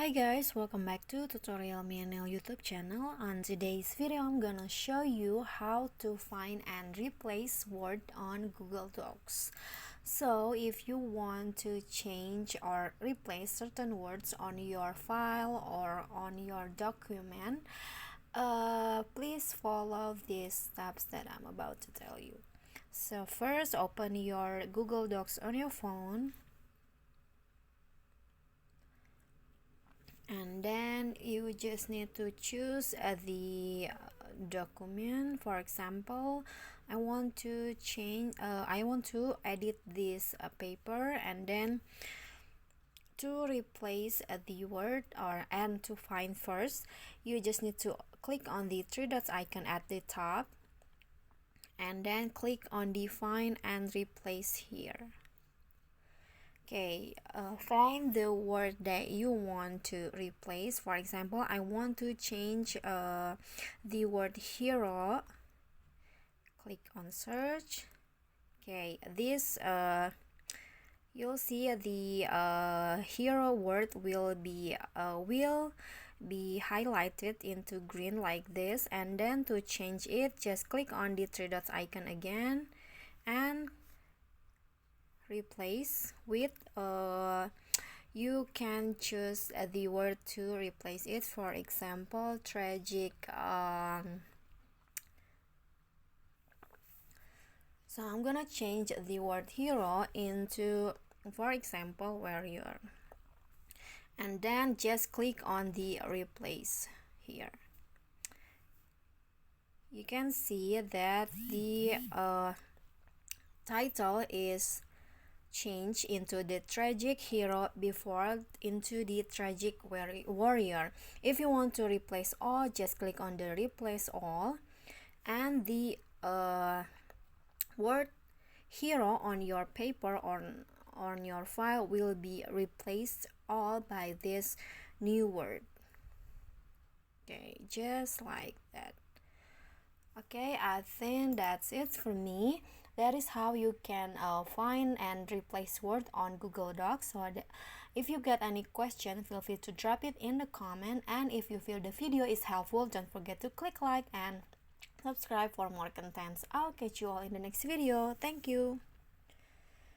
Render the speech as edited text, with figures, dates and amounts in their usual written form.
Hi guys, welcome back to Tutorial Mianel YouTube channel. On today's video, I'm gonna show you how to find and replace word on Google Docs. So if you want to change or replace certain words on your file or on your document, please follow these steps that I'm about to tell you. So first, open your Google Docs on your phone. And then you just need to choose the document. For example, I want to edit this paper, and then to replace the word and to find first, you just need to click on the three dots icon at the top and then click on the find and replace here. Okay, find the word that you want to replace. For example, I want to change the word hero. Click on search. Okay, this you'll see the hero word will be highlighted into green like this, and then to change it, just click on the three dots icon again and replace with you can choose the word to replace it. For example, tragic. So I'm gonna change the word hero into, for example, warrior, and then just click on the replace here. You can see that the title is change into the tragic hero before into the tragic warrior. If you want to replace all, just click on the replace all, and the word hero on your paper or on your file will be replaced all by this new word. Okay, just like that. Okay, I think that's it for me. That is how you can find and replace word on Google Docs. So if you get any question, feel free to drop it in the comment. And if you feel the video is helpful, don't forget to click like and subscribe for more contents. I'll catch you all in the next video. Thank you.